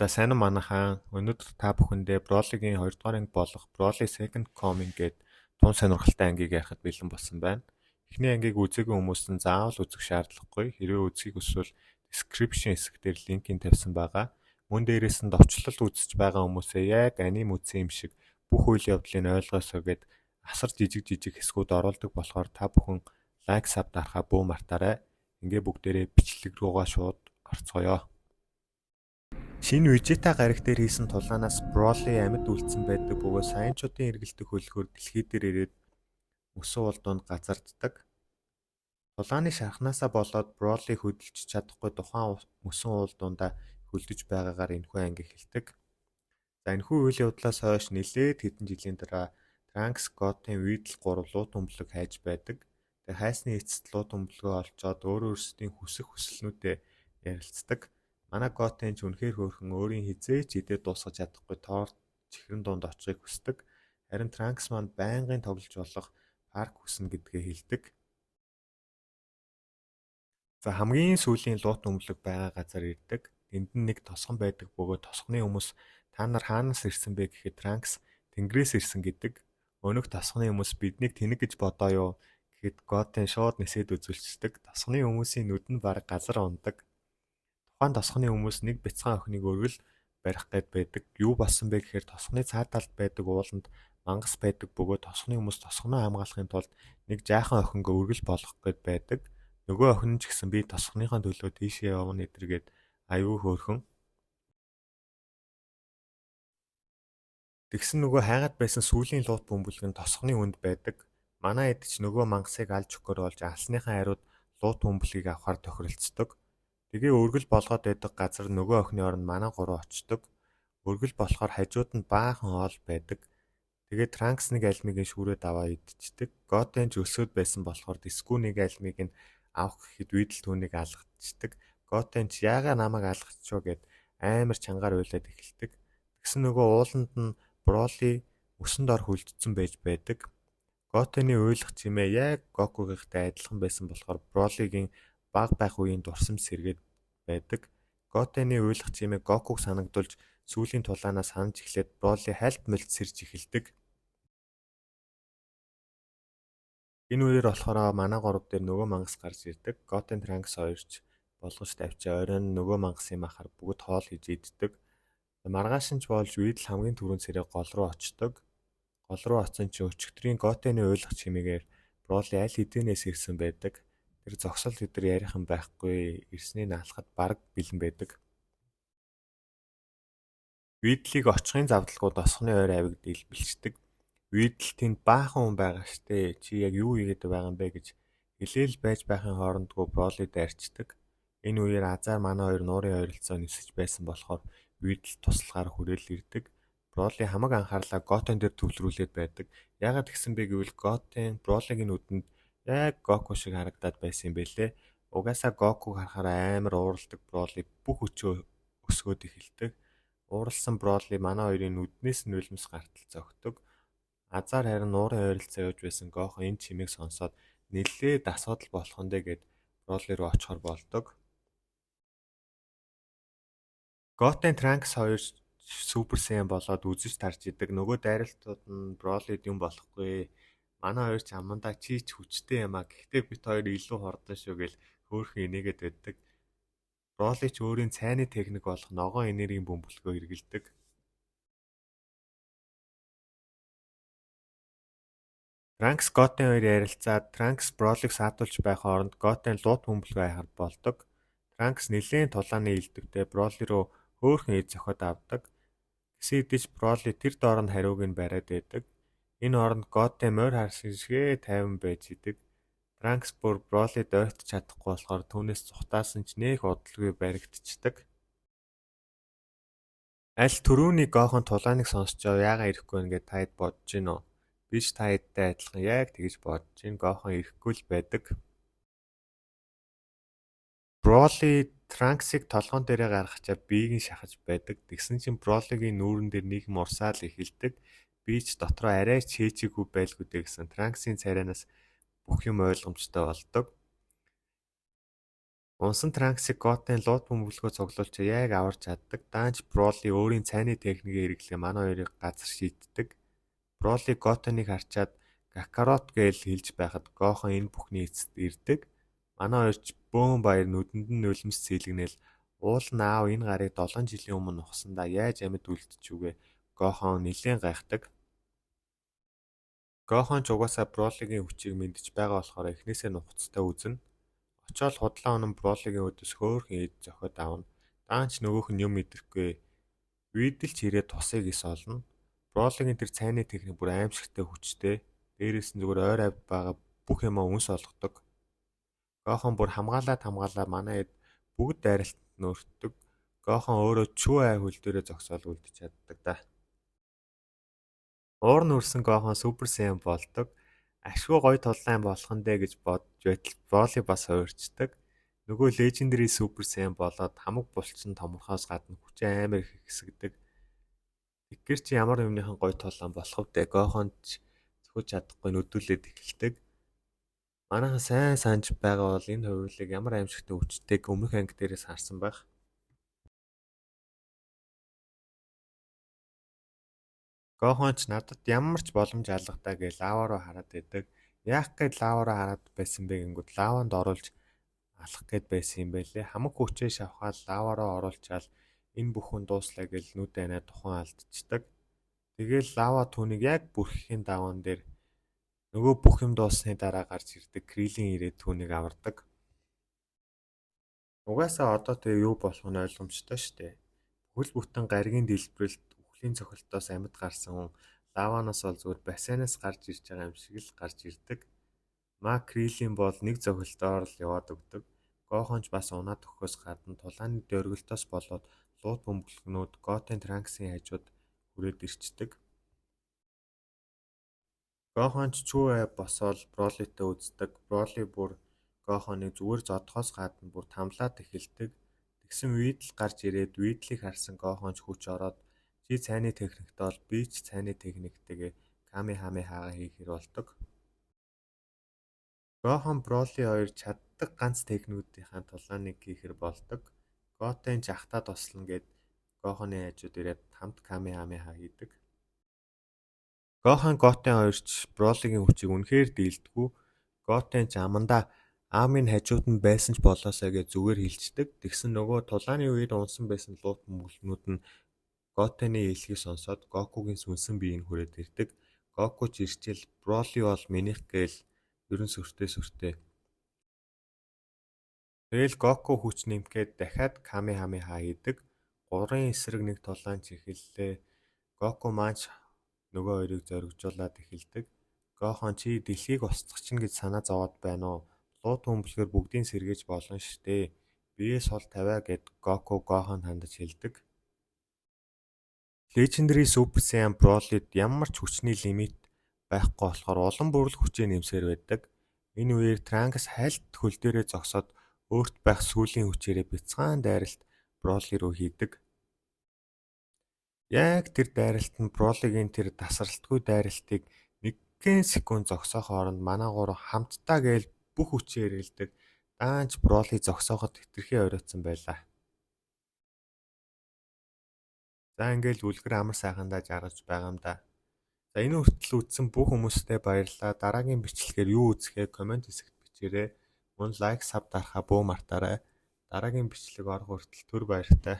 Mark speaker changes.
Speaker 1: За сайн уу манайхаа. Өнөөдөр та бүхэндээ Бролигийн 2 дугаар анги болох Broly Second Coming гээд тун сонирхолтой ангийг ярихад бэлэн болсон байна. Эхний ангийг үзээгүй хүмүүс нь заавал үзэх шаардлагагүй. Хэрвээ үзхийг хүсвэл description хэсэг дээр линкийг тавьсан байгаа. Мөн дээрээс нь довчлол үзэж байгаа хүмүүсээ яг аним үзсэн юм шиг бүх үйл явдлыг ойлгосоо гээд асар жижиг жижиг хэсгүүд оруулдаг болохоор та бүхэн лайк сав дарахаа бүү мартаарай. Ингээ бүгдээрээ бичлэг руугаа шууд орцгоё. Шинэ Vegeta гариг дээр хийсэн тулаанаас Broly амьд үлдсэн байдаг бөгөөд саянчуудын эргэлтэх хөлгөөр дэлхий дээр ирээд мөсөн улдуунд газарддаг. Тулааны шархнаасаа болоод Broly хөдөлж чадахгүй тухайн мөсөн улдуундаа хөлдөж байгаагаар энэхүү анги эхэлдэг. За энэхүү үйл явдлаас хойш нэлээд хэдэн жилийн дараа Trunks Goten Videl 3 луу төмблөг хайж байдаг. Тэгээ хайсны эцэст луу төмблөгөө олцоод өөрсдийн хүсэх хүсэлнүүдэд ярилцдаг. Манай Goten ч үнэхээр хөөрхөн өөрийн хизээч идээд дуусгаж чадахгүй тоор чихрэн дунд очихыг хүсдэг. Харин Trunks маань байнгын тоглож болох парк хүснэ гэдгээ хэлдэг. За хамгийн сүүлийн луу төмблөг байгаа газар ирдэг. Тэнд нэг тосгон байдаг бөгөөд тосгоны хүмүүс та нар хаанаас ирсэн бэ гэхэд Trunks тэнгэрээс ирсэн гэдэг. Өнөөх тосгоны хүмүүс биднийг тэнэг гэж бодоо юу гэхэд Goten шууд нисээд үзүүлцдэг. Тосгоны хүмүүсийн нүд нь бараг газар ундаг. Тухайн тосгоны хүмүүс нэг бяцхан охиныг өргөл барих гээд байдаг. Юу болсон бэ гэхээр тосгоны цаад талд байдаг ууланд мангас байдаг бөгөөд тосгоны хүмүүс тосгоноо хамгаалахын тулд нэг жаахан охиноо өргөл болгох гээд байдаг. Нөгөө охин нь ч гэсэн би тосгоныхоо төлөө тийшээ явна эдэргээд аюу хөөрхөн. Тэгсэн нөгөө хайгаад байсан сүүлийн луут бөмбөлг нь тосгоны үнд байдаг. Манай эд ч нөгөө мангасыг алж өгөхөөр болж алсныхаа хариуд луут бөмбөлгийг авахар тохиролцдог. Тэгээ өргөл болгоод байдаг газар нөгөө охины оронд манай гурав очдог. Өргөл болохоор хажууд нь баахан хоол байдаг. Тэгээ Trunks нэг альмигийн шүүрээд аваа идчихдэг. Goten ч өсөөд байсан болохоор диску нэг альмиг нь авах гэхэд Videl түүнийг алгадчихдаг. Goten ч яагаад намайг алгадчихв гэд амар чангаар уйлаад эхэлдэг. Тэгсэн нөгөө ууланд нь Broly мөсөнд ор хөлдсөн байж байдаг. Goten-ийн уйлах чимээ яг Goku-гийнхтэй адилхан байсан болохоор Broly-гийн бага байх үеийн дурсамж сэргээд байдаг. Goten-ийн уйлах чимээ Goku-г санагдуулж сүүлийн тулаанаас санаж эхлээд Broly хальт мэлт сэрж эхэлдэг. Энэ үеэр болохоор манай гурав дээр нөгөө мангас гарч ирдэг. Goten Trunks хоёрч болгож тавьчаа оройн нөгөө мангасын махаар бүгд хоол хийж иддэг. Маргааш нь ч болж Videl хамгийн түрүүнд сэрээ гол руу очдог. Гол руу оцсон чи өчигдрийн Goten-ийн уйлах чимээгээр Broly аль хэдийнээс ирсэн байдаг. Тэр зогсол өдөр ярих юм байхгүй ирснийг наалахад бараг бэлэн байдаг. Videl-ийг очихын завдалгууд осхны ойр авиг дэлбэлцдэг. Videl тэнд баахан хүн байгаа штэ. Чи яг юу хийгээд байгаа юм бэ гэж хэлээл байж байхын хоорондгүй Broly дайрчдаг. Энэ үеэр Азар манай хоёр нуурын ойролцоо нисэж байсан болохоор Videl туслахаар хүрээл ирдэг. Broly хамаг анхаарлаа Goten дээр төвлөрүүлээд байдаг. Яагаад гэсэн бэ гэвэл Goten Broly-гийн нүдэнд яг Goku шиг харагдаад байсан юм бэлээ. Угаасаа Goku-г харахаар амар уурладаг Broly бүх өчөө өсгөөд эхэлдэг. Ууралсан Broly манай хоёрын нүднээс нь нулимс гартал зогтдог. Азар харин нуурын ойролцоо явж байсан Goku энэ чимээг сонсоод нэлээд асуудал болох нь гээд Broly руу очихоор болдог. Goten Trunks хоёр Super Saiyan болоод үзэж тарж идэг. Нөгөө дайралтууд нь Broly-д юм болохгүй. Манай хоёр ч амандаа чи ч хүчтэй юм а. Гэхдээ бит хоёр илүү хордон шүү гэл хөөрхөн инээгээд байдаг. Broly ч өөрийн цайны техник болох ногоон энергийн бөмбөлгөө хэрэгэлдэг. Trunks Goten хоёр ярилцаад Trunks Broly-г саатуулж байх хооронд Goten луут бөмбөлгөө хайхад болдог. Trunks нэлээд тулааны илдэвтэй Broly руу хөөрхөн эд зохиод авдаг. Гэсэн хэдий ч Broly тэр доор нь хариуг нь бариад байдаг. Энэ хооронд Goten морь харсан шигээ тайван байж идэг. Trunks бүр Broly-д ойртож чадахгүй болохоор түүнээс цухтаасан ч нэх удалгүй баригдчихдаг. Аль түрүүний Gohan тулааныг сонсчоо яагаад ирэхгүй вэ гэж таад бодож гин үү? Би ч та эдтэй адилхан яг тэгж бодож гин. Gohan ирэхгүй л байдаг. Broly Trunks-ыг толгоон дээрээ гаргачаад биеийг нь шахаж байдаг. Тэгсэн чинь Broly-гийн нүүрэн дээр нэг юм урсаал эхэлдэг. Би ч дотроо арай ч хээчээгүй байлгүй дээ гэсэн Trunks-ийн царайнаас бүх юм ойлгомжтой болдог. Унсан Трунксыг Готын лууд бөмбөлгөө цуглуулчаа яг аварч чаддаг. Даанч Броли өөрийн цайны техникийн хэрэглээ манай хоёрыг газар шийтдэг. Броли Готоныг харчаад Какарот гэж хэлж байхад Гохон энэ бүхний эцэст ирдэг. Манай хоёр ч бөөн баяр нүдэнд нь нулимс цэглэгнээл уул нь аав энэ гарыг 7 жилийн өмнө ухсандаа яаж амьд үлдчихвүгэ Гохон нилээн гайхдаг. Гохон ч угаасаа Бролигийн хүчийг мэдэж байгаа болохоор эхнээсээ нухацтай үзнэ. Очоод худлаа унан Бролигийн өдөөс хөөхөн эд зохиод авна. Даанч нөгөөх нь юм мэдрэхгүй үйдэлж ирээд тусыг ис олно. Бролигийн тэр цайны техник бүр аимшигтай хүчтэй. Дээрээс нь зүгээр ойр авд байгаа бүх юмаа үнс олгодог. Гохон бүр хамгаалаад манай эд бүгд дайралтанд нөөртдөг. Гохон өөрөө чүү ай хөл дээрээ зогсоол үлдэж чаддаг да. Уур нь үрсэн Гохон Супер Сaiyan болдог. Ашгүй гоё тулаан болох нь дээ гэж бодж байтал Броли бас хуурчдаг. Нөгөө Legendary Super Saiyan болоод хамаг булчин томорхоос гадна хүчээ амар их хэсэгдэг. Тэгэхээр чи ямар юмныхан гоё тулаан болох вэ? Гохон ч зөвхөж чадахгүй нүдүүлээд эхэлдэг. Манайхан сайн санаж байгаа бол энэ хувирлыг ямар аимшигтай хүчтэйг өмнөх анги дээрээс харсан байх. Гохон ч надад ямар ч боломж алгадаа гэж лава руу хараад байдаг. Яах гээд лава руу хараад байсан бэ гингүүд лаванд оруулж алах гээд байсан юм байлээ. Хамаг хүчээ шавхаад лава руу оруулчаал энэ бүхэн дууслаа гэж нүд анаа тухайн алдчихдаг. Тэгээл лава түүнийг яг бүрхэхийн даваан дээр нөгөө бүх юм дууссаны дараа гарч ирдэг Крилийн ирээд түүнийг авардаг. Угаасаа одоо тэгээ юу болох нь ойлгомжтой штэ. Бүхэл бүтэн гаригийн дэлбэрэлт үхлийн цохилтоос амьд гарсан хүн лаванаас бол зүгээр бассейнаас гарч ирж байгаа юм шиг л гарч ирдэг. Мак Крилийн бол нэг цохилтоор л яваад өгдөг. Гохонч бас унаад өгөхөөс гадна тулааны дөргөлтөөс болоод лууд бөмбөлгнүүд Готын Трунксын хажууд хүрээд ирчдэг. Гохонч чүү ай босоод Бролитой үздэг. Броли бүр Гохоныг зүгээр зодохоос гадна бүр тамлаад эхэлдэг. Тэгсэн үед л гарч ирээд Видлийг харсан Гохонч хүч ороод чи цайны техниктэй бол би ч цайны техниктэйгээ Камехамехагаа хийхэр болдог. Гохон Броли хоёр чаддаг ганц техникүүдийнхаа тулааныг хийхэр болдог. Готын ч ахтаа тослоно гэд Гохоны хажууд ирээд хамт Камехамеха хийдэг. Гохон Готын хоёр ч Бролигийн хүчийг үнэхээр дийлдэггүй. Готын ч амандаа аамын хажууд нь байсан ч болоосаа гэж зүгээр хилчдэг. Тэгсэн нөгөө тулааны үед унсан байсан лууд бөмбөлгнүүд нь Готаны хэлхийг сонсоод Гокугийн сүнсэн биеийг хүрээд ирдэг. Гоку ч ирчээл Броли бол минийх гээл ерөн сүртэй. Тэгэл Гоку хүч нэмгээд дахиад Камехамеха хийдэг. Гурван эсрэг нэг тулаан ч эхэллээ. Гоку маань нөгөө хоёрыг зоригжуулаад эхэлдэг. Гохон чи дэлхийг устгах чинь гэж санаа зовоод байна уу? Лууд бөмбөлгөөр бүгдийг сэргээж болно штэ. Биеэс хол тавиа гэд Гоку Гохон хандаж хэлдэг. Legendary Super Saiyan Broly-д ямар ч хүчний лимит байхгүй болохоор улам бүрэл хүчээ нэмсээр байдаг. Энэ үеэр Trunks хальт хөл дээрээ зогсоод өөрт байх сүүлийн хүчээрээ бяцхан дайралт Broly руу хийдэг. Яг тэр дайралт нь Broly-гийн тэр тасралтгүй дайралтыг 1 секунд зогсоох хооронд манай гурав хамтдаа гээл бүх хүчээ хэрэглэдэг. Даанч Broly зогсооход хэтэрхий оройтсон байлаа. За ингээл үлгэр амар сайхандаа жаргаж байгаа юм да. За энэ хүртэл үзсэн бүх хүмүүстээ баярлалаа. Дараагийн бичлэгээр юу үзэхээ комент хэсэгт бичээрэй. Мөн лайк, саб дарахаа бөө мартаарай. Дараагийн бичлэг орох хүртэл түр баяртай.